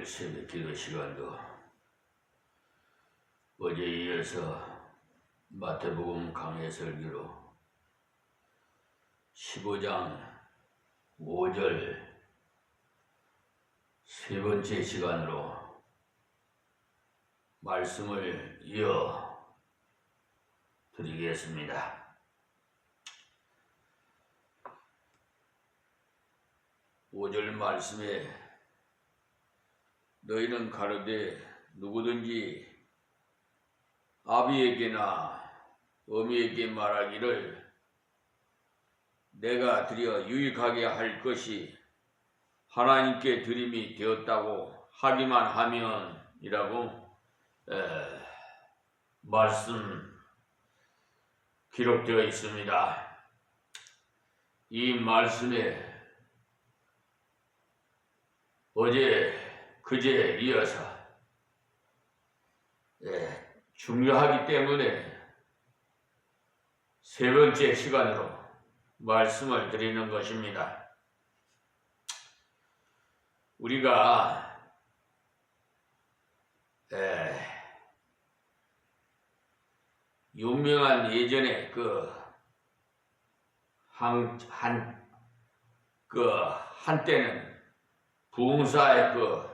새벽 기도 시간도 어제에 이어서 마태복음 강해 설교로 15장 5절 세 번째 시간으로 말씀을 이어 드리겠습니다. 5절 말씀에 너희는 가로되 누구든지 아비에게나 어미에게 말하기를 내가 드려 유익하게 할 것이 하나님께 드림이 되었다고 하기만 하면 이라고 말씀 기록되어 있습니다. 이 말씀에 어제 그제 이어서 중요하기 때문에 세 번째 시간으로 말씀을 드리는 것입니다. 우리가 유명한 예전에 한때는 부흥사의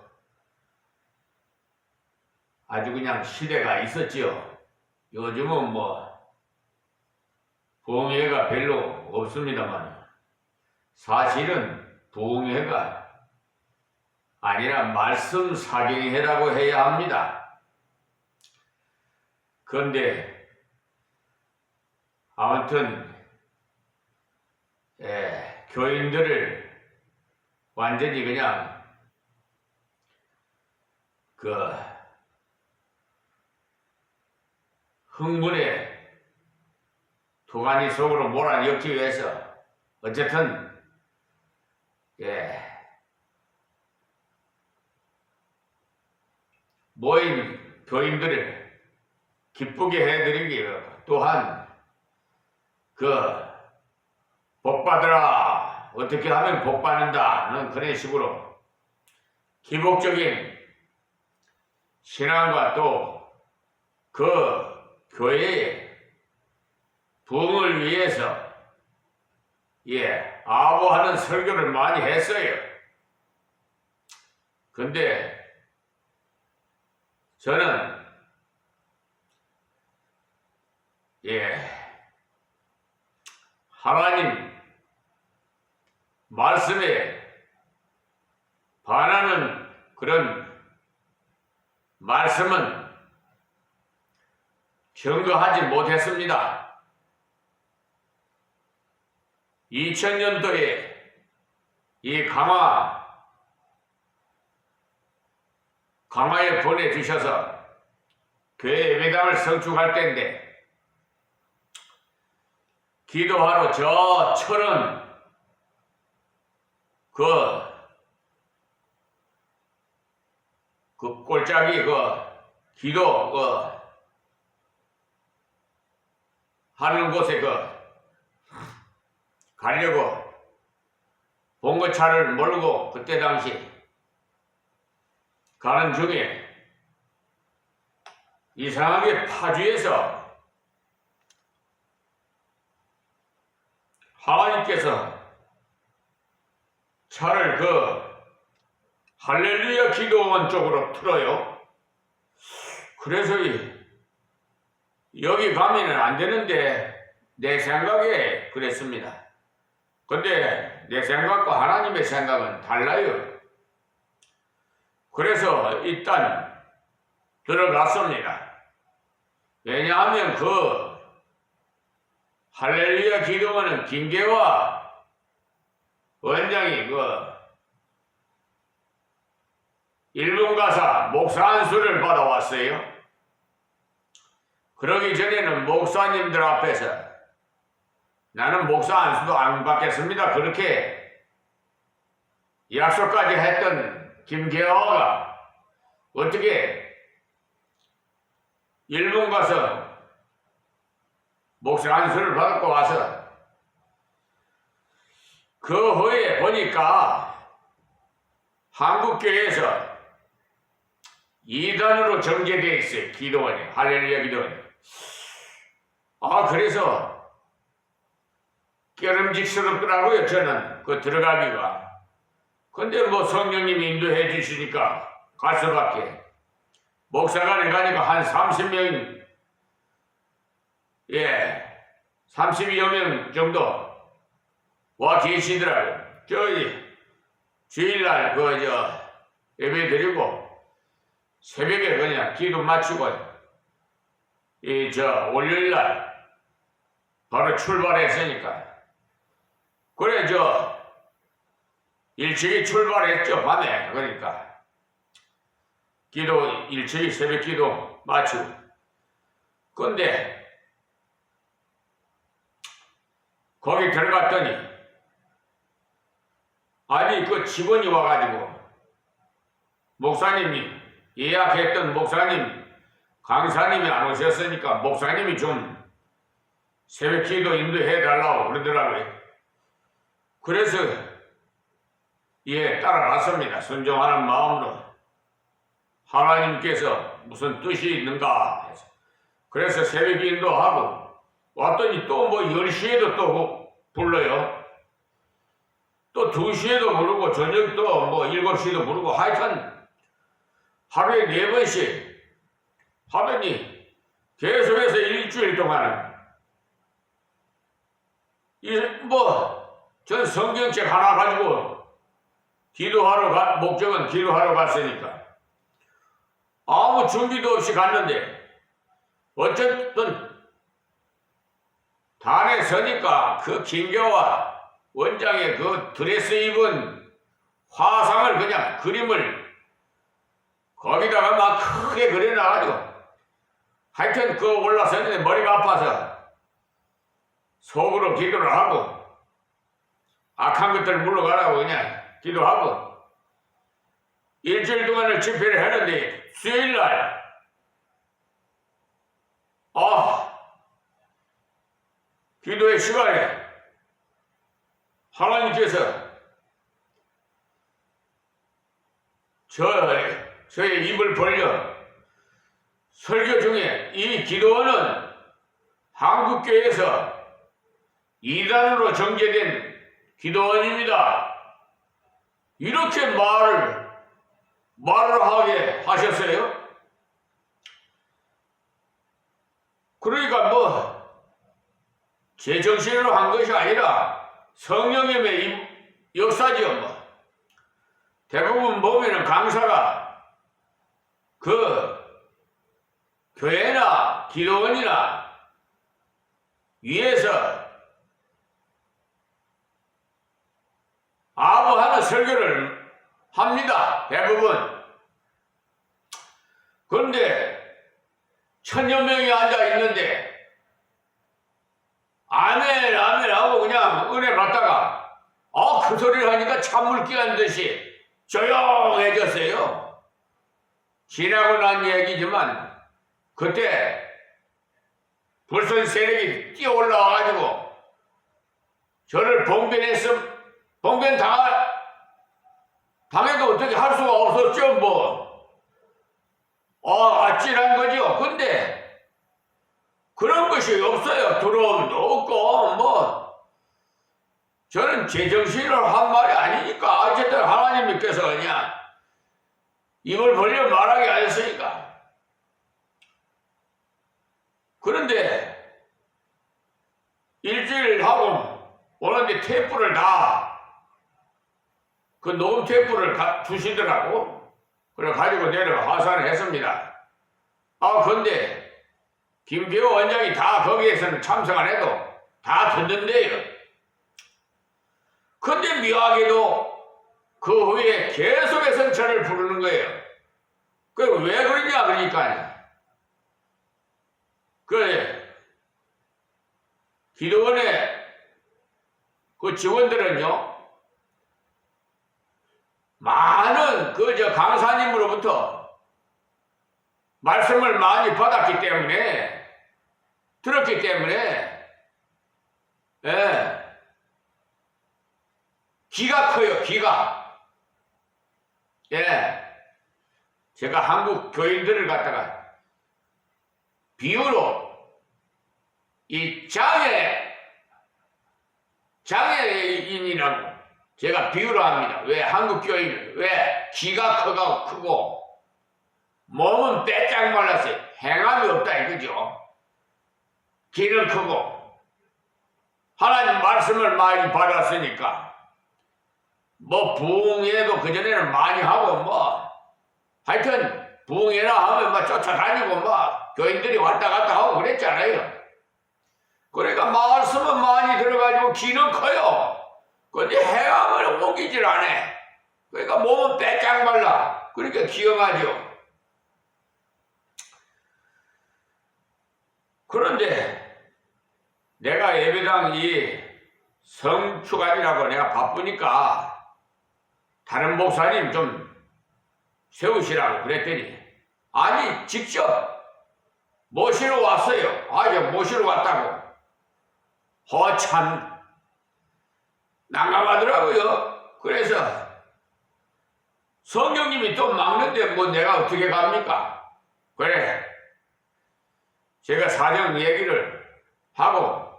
아주 그냥 시대가 있었지요. 요즘은 부흥회가 별로 없습니다만 사실은 부흥회가 아니라 말씀 사경회라고 해야 합니다. 그런데 아무튼 교인들을 완전히 그냥 흥분에 도가니 속으로 몰아넣기 위해서 어쨌든 모인 교인들을 기쁘게 해드리기 위해서 또한 복받으라 어떻게 하면 복받는다는 그런 식으로 기복적인 신앙과 또 교회의 부흥을 위해서 아부하는 설교를 많이 했어요. 근데 저는 하나님 말씀에 반하는 그런 말씀은 경거하지 못했습니다. 2000년도에 이 강화에 보내주셔서 교회 예배당을 성축할 때인데 기도하러 저 철원 꼴짝이 기도 하는 곳에 가려고 봉고차를 몰고 그때 당시 가는 중에 이상하게 파주에서 하나님께서 차를 할렐루야 기도원 쪽으로 틀어요. 그래서 여기 가면은 안 되는데 내 생각에 그랬습니다. 근데 내 생각과 하나님의 생각은 달라요. 그래서 일단 들어갔습니다. 왜냐하면 할렐루야 기도원은 김계화 원장이 일본 가서 목사 안수를 받아왔어요. 그러기 전에는 목사님들 앞에서 나는 목사 안수도 안 받겠습니다. 그렇게 약속까지 했던 김계화가 어떻게 일본 가서 목사 안수를 받고 와서 그 후에 보니까 한국교회에서 이단으로 정제되어 있어요. 기도원이. 할렐루야 기도원이. 그래서 깨름직스럽더라고요. 저는 그 들어가기가. 근데 뭐 성령님이 인도해 주시니까 갈 수밖에. 목사관에 가니까 한 30명, 32여 명 정도 와 계시더라고요. 저희 주일날 예배 드리고 새벽에 그냥 기도 마치고 월요일날 바로 출발했으니까 그래 일찍이 출발했죠. 밤에. 그러니까 일찍이 새벽 기도 마치고. 근데 거기 들어갔더니 아니 그 직원이 와가지고 목사님이 예약했던 목사님 강사님이 안 오셨으니까 목사님이 좀 새벽 기도 인도해 달라고 그러더라고요. 그래서 따라갔습니다. 순종하는 마음으로. 하나님께서 무슨 뜻이 있는가 해서. 그래서 새벽 인도하고 왔더니 또 10시에도 또 불러요. 또 2시에도 부르고 저녁 또 7시에도 부르고 하여튼 하루에 4번씩 하더니 계속해서 일주일 동안 전 성경책 하나 가지고 목적은 기도하러 갔으니까 아무 준비도 없이 갔는데 어쨌든 단에 서니까 그 김교와 원장의 그 드레스 입은 화상을 그냥 그림을 거기다가 막 크게 그려놔가지고 하여튼 올라섰는데 머리가 아파서 속으로 기도를 하고 악한 것들을 물러가라고 그냥 기도하고 일주일 동안을 집회를 했는데 수요일날 기도의 시간에 하나님께서 저의 입을 벌려 설교 중에 이 기도원은 한국교회에서 이단으로 정제된 기도원입니다. 이렇게 말을 하게 하셨어요. 그러니까 제 정신으로 한 것이 아니라 성령님의 역사지요. 대부분 보면은 강사가 교회나 기도원이나 위에서 아부하는 설교를 합니다. 대부분. 그런데 1000여 명이 앉아 있는데 아멘 아멘 하고 그냥 은혜 받다가 그 소리를 하니까 찬물 끼얹은 듯이 조용해졌어요. 지나고 난 얘기지만 그때 불선 세력이 뛰어 올라와가지고 저를 봉변 당해도 어떻게 할 수가 없었죠. 아찔한 거죠. 근데 그런 것이 없어요. 두려움도 없고 저는 제정신으로 한 말이 아니니까 어쨌든 하나님께서 그냥 입을 벌려 말하게 하셨으니까. 그런데 일주일 하고 오는데 테이프를 그 녹음 테이프를 주시더라고. 그래 가지고 내려 하산을 했습니다. 근데 김기호 원장이 다 거기에서는 참석 안 해도 다 듣는데요. 근데 묘하게도 그 후에 계속해서 저를 부르는 거예요. 왜 그러냐 그러니까 기도원의 그 직원들은요 많은 강사님으로부터 말씀을 많이 받았기 때문에 들었기 때문에 기가 커요. 기가. 제가 한국 교인들을 갖다가 비유로 이 장애인이라고 제가 비유로 합니다. 왜 한국 교인은 왜 귀가 크고 몸은 빼짝 말랐어요. 행함이 없다 이거죠. 귀는 크고 하나님 말씀을 많이 받았으니까 뭐 부흥회도 그전에는 많이 하고 뭐 하여튼 부흥회나 하면 막 쫓아다니고 막 교인들이 왔다 갔다 하고 그랬잖아요. 그러니까 말씀은 많이 들어가지고 귀는 커요. 근데 행함을 옮기질 않아. 그러니까 몸은 빼짝 말라. 그러니까 귀염하죠. 그런데 내가 예배당 이 성추관이라고 내가 바쁘니까 다른 목사님 좀 세우시라고 그랬더니 아니 직접 모시러 왔어요. 저 모시러 왔다고. 참 난감하더라고요. 그래서 성령님이 또 막는데 뭐 내가 어떻게 갑니까? 그래 제가 사정 얘기를 하고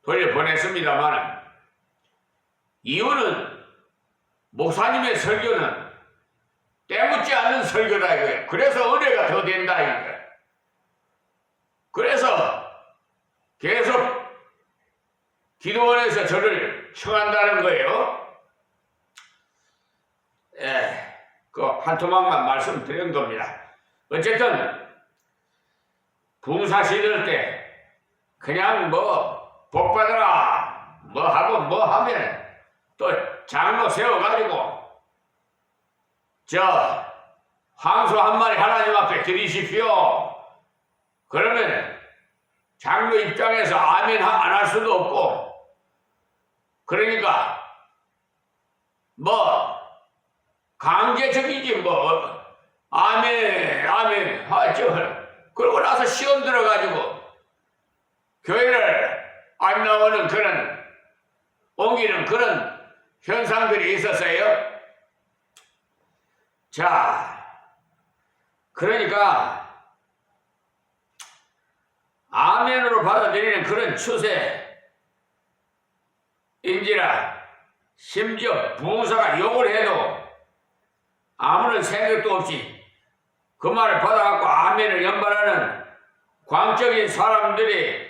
돌려보냈습니다만 이유는 목사님의 설교는 때묻지 않는 설교다 이거예요. 그래서 은혜가 더 된다 이거예요. 그래서 계속 기도원에서 저를 청한다는 거예요. 그 한 토막만 말씀드린 겁니다. 어쨌든 부흥사 시절 때 그냥 뭐 복받아라 뭐 하고 뭐 하면 또 장로 세워가지고 황소 한 마리 하나님 앞에 드리십시오. 그러면 장로 입장에서 아멘 안 할 수도 없고 그러니까 뭐 강제적이지 뭐 아멘 하죠. 그러고 나서 시험 들어가지고 교회를 안 나오는 그런 옮기는 그런 현상들이 있었어요. 자, 그러니까 아멘으로 받아들이는 그런 추세인지라 심지어 부흥사가 욕을 해도 아무런 생각도 없이 그 말을 받아갖고 아멘을 연발하는 광적인 사람들이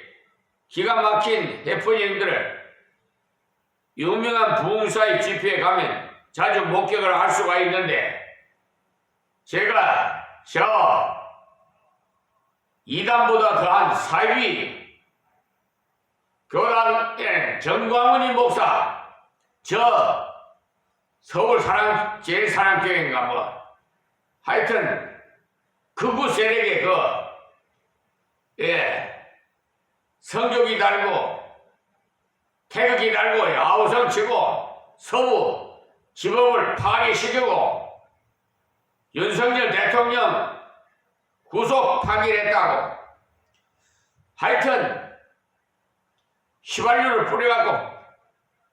기가 막힌 해프닝들을 유명한 부흥사의 집회에 가면 자주 목격을 할 수가 있는데 제가 이단보다 더한 사위 교단의 정광훈이 목사 서울 제일 사랑교회인가 뭐 하여튼 극우 세력의 성적이 달고 태극이 달고 아우성 치고 서부 지법을 파괴시키고 윤석열 대통령 구속 파기했다고 하여튼 휘발유를 뿌려갖고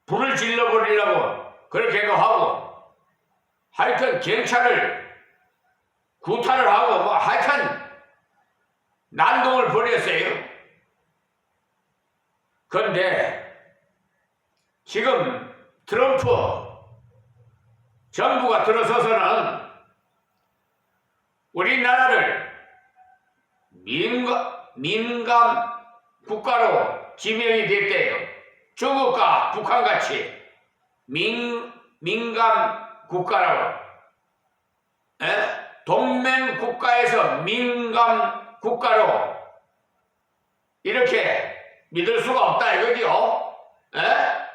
불을 질러버리려고 그렇게도 하고 하여튼 경찰을 구타를 하고 뭐 하여튼 난동을 벌였어요. 그런데 지금 트럼프 정부가 들어서서는 우리나라를 민감 국가로 지명이 됐대요. 중국과 북한같이 민감 국가라고. 동맹 국가에서 민감 국가로 이렇게 믿을 수가 없다 이거죠.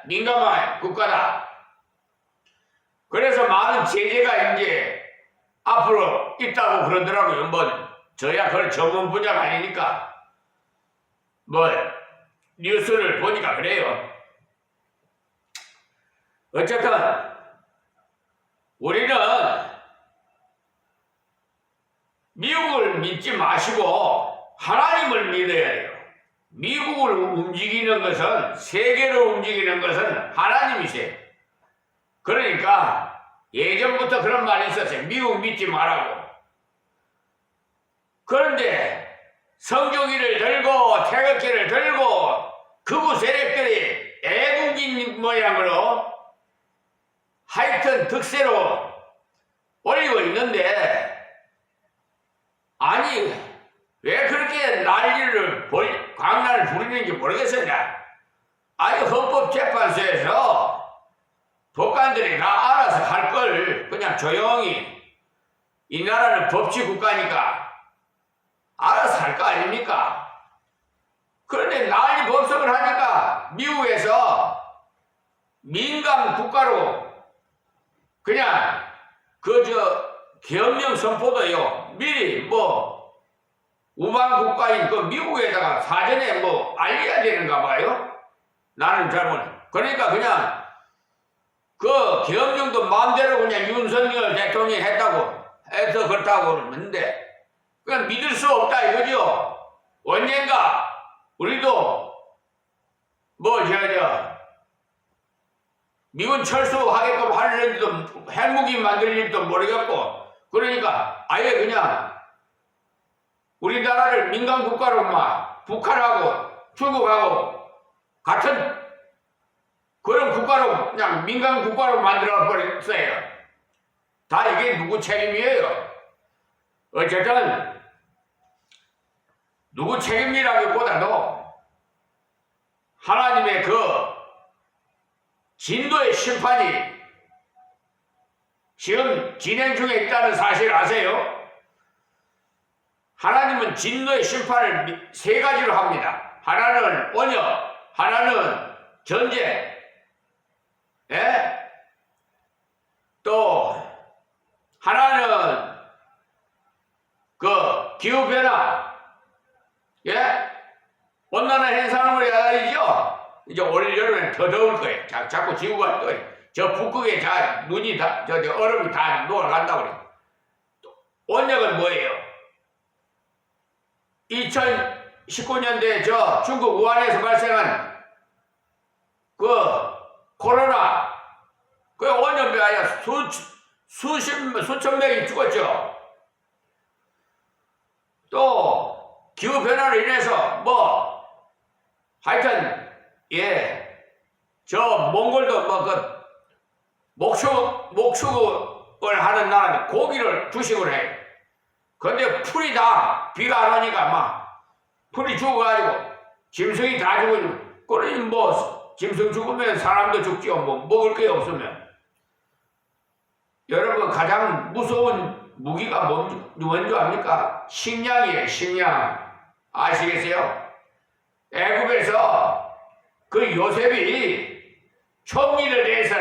민감한 국가다. 그래서 많은 제재가 이제 앞으로 있다고 그러더라고요. 뭐 저야 그런 전문 분야가 아니니까 뭐 뉴스를 보니까 그래요. 어쨌든 우리는 미국을 믿지 마시고 하나님을 믿어야 돼요. 미국을 움직이는 것은 세계를 움직이는 것은 하나님이세요. 그러니까 예전부터 그런 말이 있었어요. 미국 믿지 말라고. 그런데 성조기를 들고 태극기를 들고 극우 세력들이 애국인 모양으로 하여튼 득세로 올리고 있는데, 아니 왜 그렇게 난리를 광란을 부리는지 모르겠어요. 아니 헌법재판소에서 법관들이 다 알아서 할 걸 그냥 조용히, 이 나라는 법치국가니까 알아서 할 거 아닙니까? 그런데 난리 법석을 하니까 미국에서 민감 국가로 그냥 계엄령 선포도요 미리 우방 국가인 그 미국에다가 사전에 알려야 되는가 봐요. 나는 잘 모르. 그러니까 그냥 그 계엄령도 마음대로 그냥 윤석열 대통령이 했다고 해서 그렇다고 그러는데, 그냥 믿을 수 없다 이거죠. 언젠가 우리도 미군 철수하게끔 하려는지도 핵무기 만들지도 모르겠고, 그러니까 아예 그냥 우리나라를 민간 국가로 북한하고 중국하고 같은 그런 국가로 그냥 민간 국가로 만들어 버렸어요. 다 이게 누구 책임이에요? 어쨌든 누구 책임이라기보다도 하나님의 진노의 심판이 지금 진행 중에 있다는 사실 아세요? 하나님은 진노의 심판을 세 가지로 합니다. 하나는 언역, 하나는 전쟁, 또 하나는 기후변화, 온난화 현상으로 야단이죠. 이제 올 여름엔 더 더울 거예요. 자꾸 지구가 저 북극에 눈이 얼음이 다 녹아간다고 그래요. 온역은 뭐예요? 2019년도에 중국 우한에서 발생한 코로나, 온역이 아니라 수천 명이 죽었죠. 또 기후변화로 인해서 하여튼 몽골도 목축을 하는 나라는 고기를 주식으로 해요. 근데 풀이 다 비가 안 오니까 풀이 죽어가지고 짐승이 다 죽어요. 그러니 짐승 죽으면 사람도 죽지요. 먹을 게 없으면. 여러분 가장 무서운 무기가 뭔지 압니까? 식량이에요. 식량. 아시겠어요? 애굽에서 요셉이 총리를 내서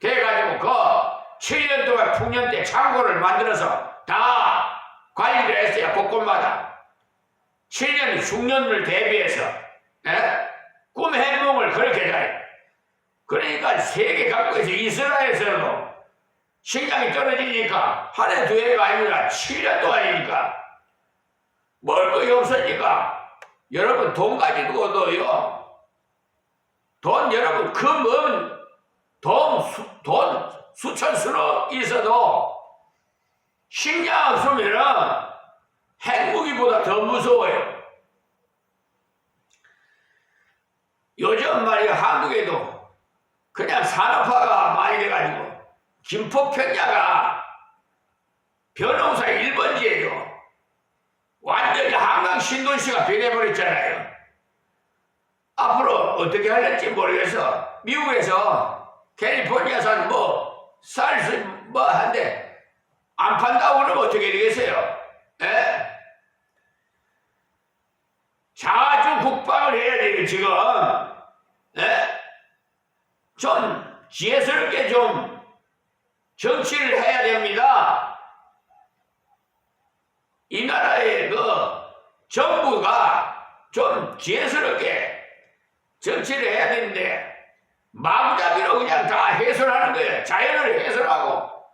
돼가지고 7년 동안 풍년 때 창고를 만들어서 다 관리를 했어요. 곳곳마다. 7년 흉년을 대비해서 꿈 해몽을 그렇게 잘해. 그러니까 세계 각국에서 이스라엘에서도 식량이 떨어지니까 한 해 두 해가 아니라 7년 동안이니까 먹을 것이 없으니까 여러분 돈 가지고도요. 돈 여러분 돈 수천 수로 있어도 식량 없으면은 핵무기보다 더 무서워요. 요즘 말이야 한국에도 그냥 산업화가 많이 돼가지고 김포평야가 변호사 1번지예요. 완전히 한강 신도시가 변해버렸잖아요. 앞으로 어떻게 할지 모르겠어. 미국에서 캘리포니아산 한데 안 판다고 그러면 어떻게 되겠어요? 자주 국방을 해야 돼요, 지금. 좀 지혜스럽게 좀 정치를 해야 됩니다. 이 나라의 정부가 좀 지혜스럽게 정치를 해야 되는데 마구잡이로 그냥 다 해설하는 거예요. 자연을 해설하고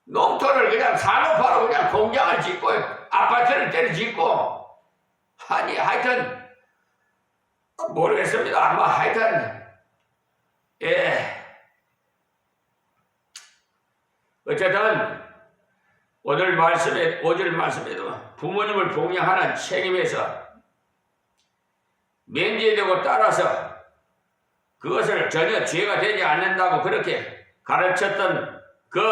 농토를 그냥 산업화로 그냥 공장을 짓고 아파트를 때려 짓고 하여튼 모르겠습니다. 아마 하여튼 어쨌든 오늘 말씀에 5절 말씀에도 부모님을 봉양하는 책임에서 면제되고 따라서 그것을 전혀 죄가 되지 않는다고 그렇게 가르쳤던 그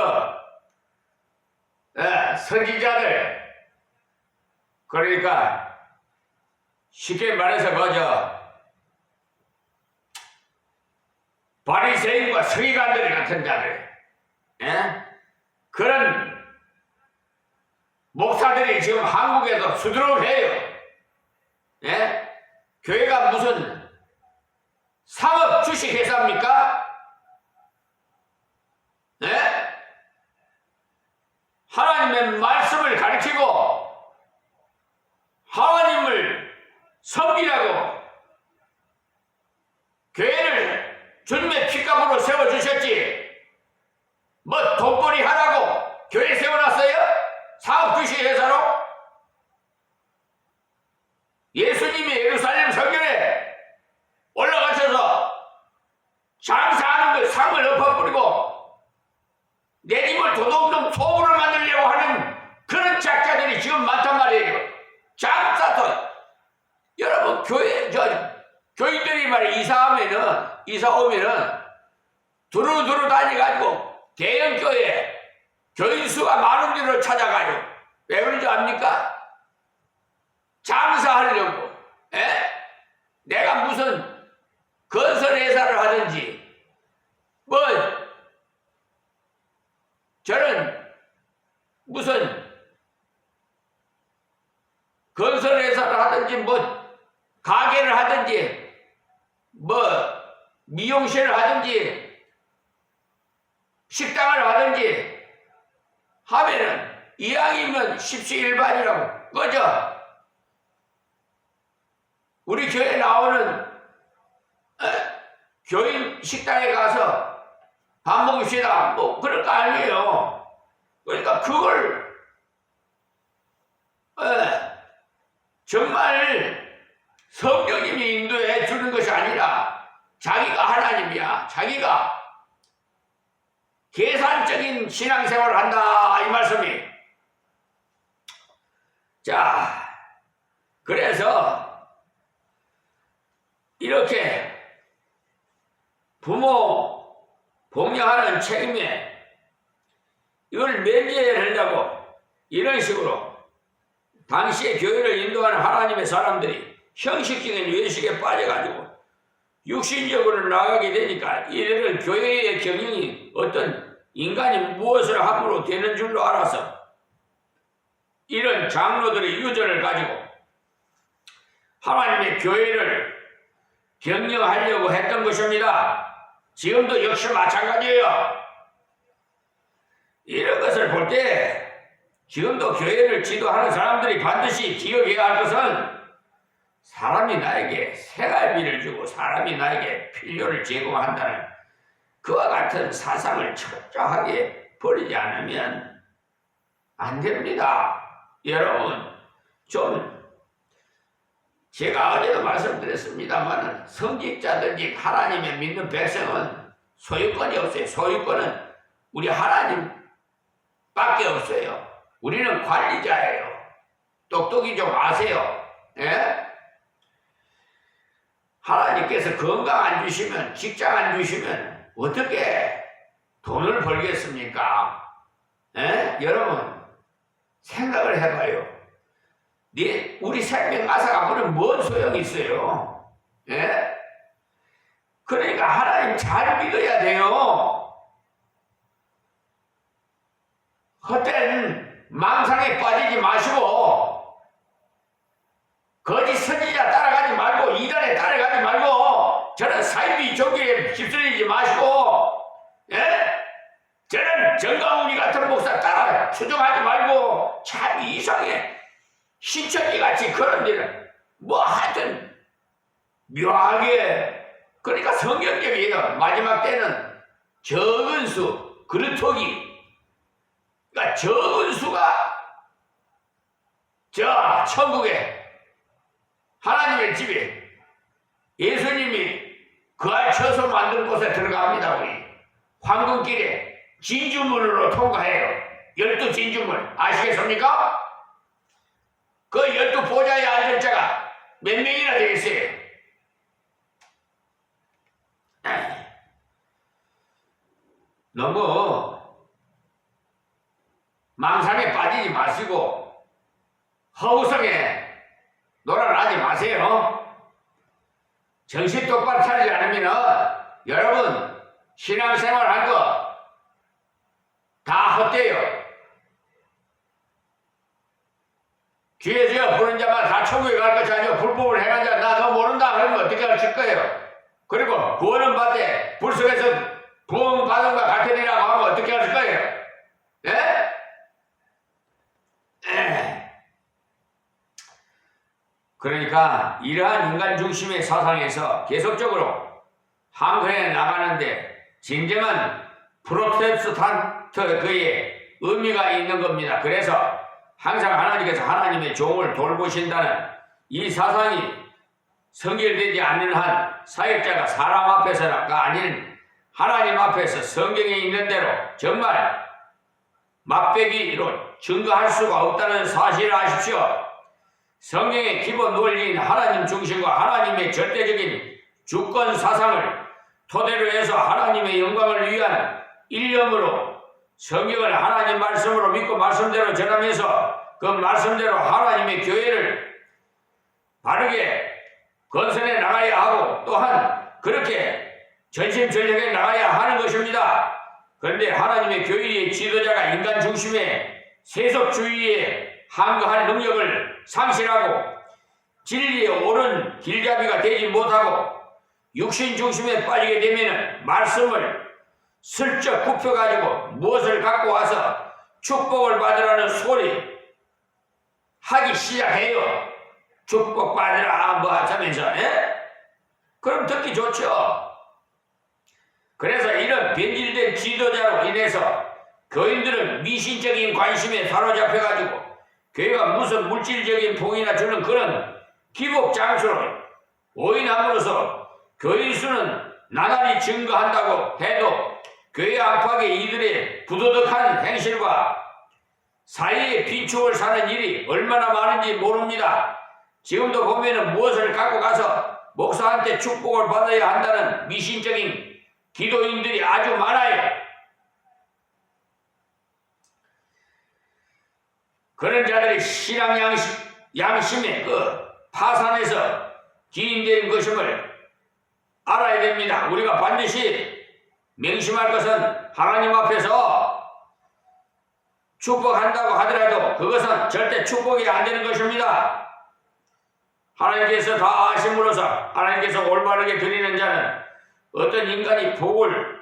선지자들, 그러니까 쉽게 말해서 그저 바리새인과 서기관들 같은 자들, 그런 목사들이 지금 한국에도 수두룩해요. 교회가 무슨 상업 주식회사입니까? 하나님의 말씀을 가르치고 하나님을 섬기라고 교회를 주님의 피값으로 세워주셨지, 뭐 돈벌이 하라고 교회 세워놨어요? 사업 주식회사로? 예수님이 예루살렘 성전에 올라가셔서 장사하는 그 상을 엎어버리고 내 집을 도둑놈 소굴을 만들려고 하는 그런 작자들이 지금 많단 말이에요. 장사도. 여러분, 교인들이 말이야, 이사 오면은 두루두루 다니가지고 대형교회 교인 수가 많은 데로 찾아가요. 왜 그런지 압니까? 장사하려고. 내가 무슨 건설회사를 하든지, 뭐 저는 무슨 건설회사를 하든지, 뭐 가게를 하든지, 뭐 미용실을 하든지, 식당을 하든지 하면은 이왕이면 십시일반이라고. 그죠? 우리 교회에 나오는 교인 식당에 가서 밥 먹읍시다, 뭐 그럴 거 아니에요. 그러니까 그걸 정말 성령님이 인도해 주는 것이 아니라 자기가 하나님이야. 자기가 계산적인 신앙생활을 한다, 이 말씀이. 자, 그래서 이렇게 부모 봉양하는 책임에 이걸 면제하려고 이런 식으로 당시에 교회를 인도하는 하나님의 사람들이 형식적인 외식에 빠져가지고 육신적으로 나가게 되니까 이를 교회의 경영이 어떤 인간이 무엇을 함으로 되는 줄로 알아서 이런 장로들의 유전을 가지고 하나님의 교회를 경영하려고 했던 것입니다. 지금도 역시 마찬가지예요. 이런 것을 볼 때 지금도 교회를 지도하는 사람들이 반드시 기억해야 할 것은 사람이 나에게 생활비를 주고 사람이 나에게 필요를 제공한다는 그와 같은 사상을 철저하게 버리지 않으면 안 됩니다. 여러분, 좀 제가 어제도 말씀드렸습니다만 성직자들이 하나님의 믿는 백성은 소유권이 없어요. 소유권은 우리 하나님밖에 없어요. 우리는 관리자예요. 똑똑히 좀 아세요. 하나님께서 건강 안 주시면, 직장 안 주시면 어떻게 돈을 벌겠습니까? 여러분 생각을 해봐요. 우리 생명 앗아가면 뭔 소용이 있어요? 그러니까 하나님 잘 믿어야 돼요. 헛된 망상에 빠지지 마시고 거짓 선지자 따라가지 말고 이단에 따라가지 말고 저는 사이비 종교에 휩쓸리지 마시고 저는 정강훈이 같은 목사 따라 추종하지 말고 참 이상해. 신천지 같이 그런 데는 뭐 하여튼 묘하게, 그러니까 성경적이에요. 마지막 때는 적은 수, 그루터기, 그러니까 적은 수가 저 천국에 하나님의 집에 예수님이 그알 쳐서 만든 곳에 들어갑니다. 우리 황금길에 진주문으로 통과해요. 12진주문 아시겠습니까? 그 12보좌에 앉을 자가 몇 명이나 되겠어요? 너무 망상에 빠지지 마시고 허구성에 놀아나지 마세요. 정신 똑바로 차리지 않으면 여러분 신앙생활 한 거 다 헛돼요. 귀에서 부른 자만 다 천국에 갈 것이 아니고 불법을 행한 자 나 너 모른다 그러면 어떻게 하실 거예요? 그리고 구원은 받되 불속에서 부흥 받은 것 같으리라고 하면 어떻게 하실 거예요? 예? 그러니까 이러한 인간 중심의 사상에서 계속적으로 항거해 나가는데 진정한 프로테스탄트 그의 의미가 있는 겁니다. 그래서 항상 하나님께서 하나님의 종을 돌보신다는 이 사상이 성결되지 않는 한 사역자가 사람 앞에서가 아닌 하나님 앞에서 성경에 있는 대로 정말 맛배기로 증거할 수가 없다는 사실을 아십시오. 성경의 기본 논리인 하나님 중심과 하나님의 절대적인 주권 사상을 토대로 해서 하나님의 영광을 위한 일념으로 성경을 하나님 말씀으로 믿고 말씀대로 전하면서 그 말씀대로 하나님의 교회를 바르게 건설해 나가야 하고 또한 그렇게 전심전력해 나가야 하는 것입니다. 그런데 하나님의 교회의 지도자가 인간 중심의 세속주의에 항거할 능력을 상실하고 진리의 옳은 길잡이가 되지 못하고 육신 중심에 빠지게 되면 말씀을 슬쩍 굽혀가지고 무엇을 갖고 와서 축복을 받으라는 소리 하기 시작해요. 축복 받으라 뭐 하자면서 그럼 듣기 좋죠. 그래서 이런 변질된 지도자로 인해서 교인들은 미신적인 관심에 사로잡혀가지고 교회가 무슨 물질적인 복이나 주는 그런 기복 장소로 오인함으로써 교인 수는 나날이 증가한다고 해도 교회 안팎의 이들의 부도덕한 행실과 사이의 비축을 사는 일이 얼마나 많은지 모릅니다. 지금도 보면은 무엇을 갖고 가서 목사한테 축복을 받아야 한다는 미신적인 기도인들이 아주 많아요. 그런 자들이 신앙 양심의 그 파산에서 기인된 것임을 알아야 됩니다. 우리가 반드시 명심할 것은 하나님 앞에서 축복한다고 하더라도 그것은 절대 축복이 안 되는 것입니다. 하나님께서 다 아심으로써 하나님께서 올바르게 드리는 자는 어떤 인간이 복을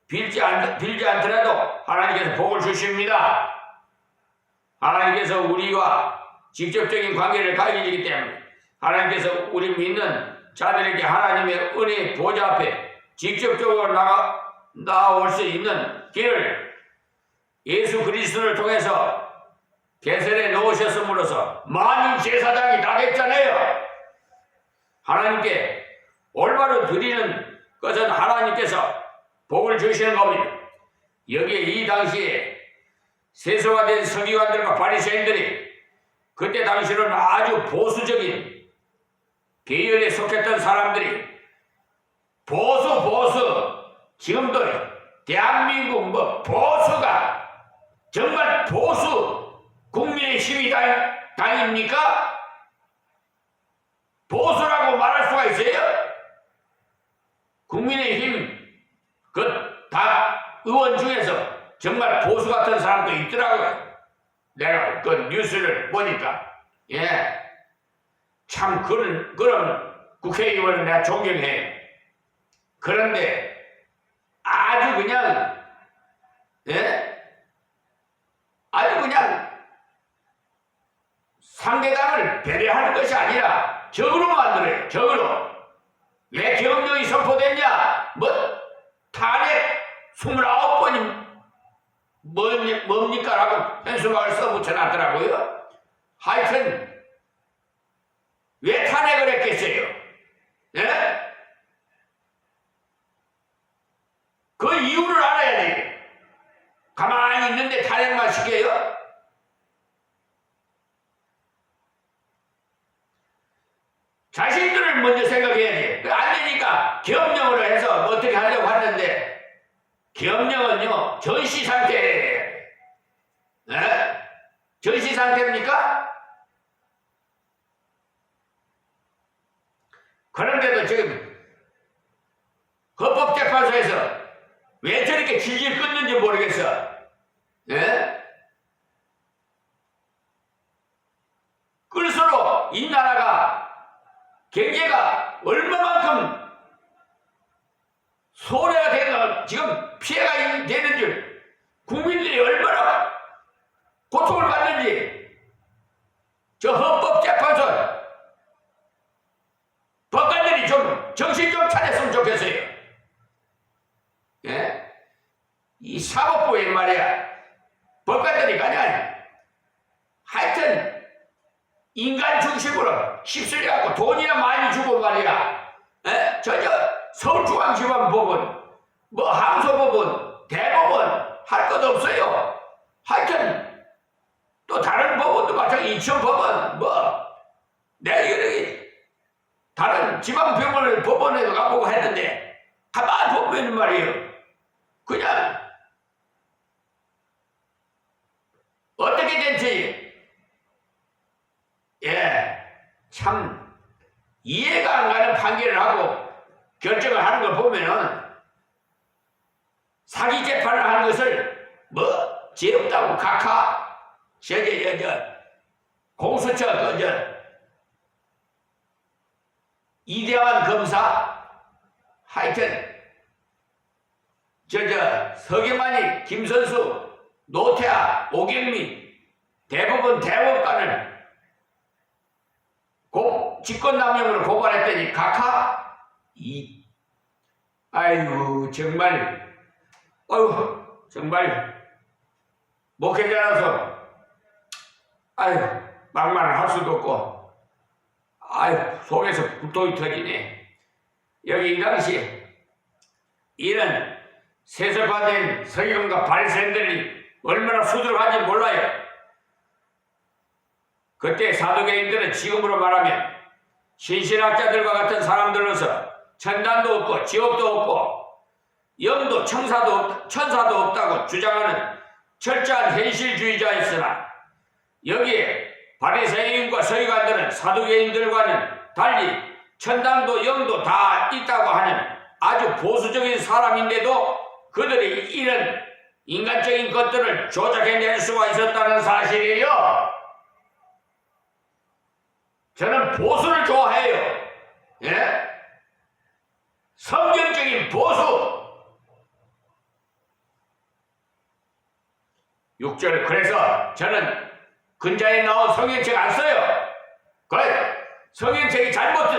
빌지 않더라도 하나님께서 복을 주십니다. 하나님께서 우리와 직접적인 관계를 가지기 때문에 하나님께서 우리 믿는 자들에게 하나님의 은혜의 보좌 앞에 직접적으로 나아올 수 있는 길을 예수 그리스도를 통해서 개설해 놓으셨음으로써 만인 제사장이 다 됐잖아요. 하나님께 올바로 드리는 것은 하나님께서 복을 주시는 겁니다. 여기에 이 당시에 세속화된 서기관들과 바리새인들이 그때 당시로는 아주 보수적인 계열에 속했던 사람들이 보수 지금도 대한민국 보수가 정말 보수 국민의 힘이 당입니까? 보수라고 말할 수가 있어요? 국민의힘 그 당 의원 중에서 정말 보수 같은 사람도 있더라고요. 내가 그 뉴스를 보니까 참 그런 국회의원을 내가 존경해. 그런데 아주 그냥 아주 그냥 상대당을 배려하는 것이 아니라 적으로 만들어요. 적으로. 왜 계엄령이 선포됐냐? 탄핵 29번이 뭡니까? 라고 현수막을 써붙여놨더라고요. 하여튼 왜 탄핵을 했겠어요? 그 이유를 알아야 돼요. 자신들을 먼저 생각해야지. 안 되니까 계엄령으로 해서 어떻게 하려고 하는데, 계엄령은요 전시 상태예요. 전시 상태입니까? 그런데도 지금 헌법재판소에서 왜 저렇게 질질 끊는지 모르겠어. 끌수록 이 나라가 경제가 얼마만큼 손해가 되는, 지금 피해가 되는 줄, 국민들이 얼마나 고통을 받는지, 저 헌법재판소 법관들이 좀 정신 좀 차렸으면 좋겠어요. 이 사법부에 말이야, 법관들이 그냥 하여튼 인간 중심으로 휩쓸려갖고 돈이나 많이 주고 말이야, 전혀 서울중앙지방법원, 뭐 항소법원, 대법원 할 것 없어요. 하여튼 또 다른 법원도 마찬가지, 인천법원, 뭐 내가 여러 다른 지방병원을 법원에 가보고 했는데 가만히 보면 말이에요, 그냥 어떻게 된지 참 이해가 안 가는 판결을 하고 결정을 하는 걸 보면은 사기 재판을 하는 것을 뭐 죄 없다고 각하 공수처 이대환 검사, 하여튼 서경만이, 김선수, 노태하, 오경민 대부분 대법관을 직권남용으로 고발했더니 각하 아이고 정말 목회자라서 막말을 할 수도 없고 속에서 불똥이 터지네. 여기 이 당시 이런 세습화된 서기관과 바리새인들이 얼마나 수두룩한지 몰라요. 그때 사두개인들은 지금으로 말하면 신신학자들과 같은 사람들로서 천단도 없고 지옥도 없고 영도 천사도 없다고 주장하는 철저한 현실주의자였으나, 여기에 바리새인과 서기관들은 사두개인들과는 달리 천당도 영도 다 있다고 하는 아주 보수적인 사람인데도 그들이 이런 인간적인 것들을 조작해낼 수가 있었다는 사실이에요. 저는 보수를 좋아해요. 성경적인 보수. 6절, 그래서 저는 근자에 나온 성경책 안 써요. 성경책이 잘못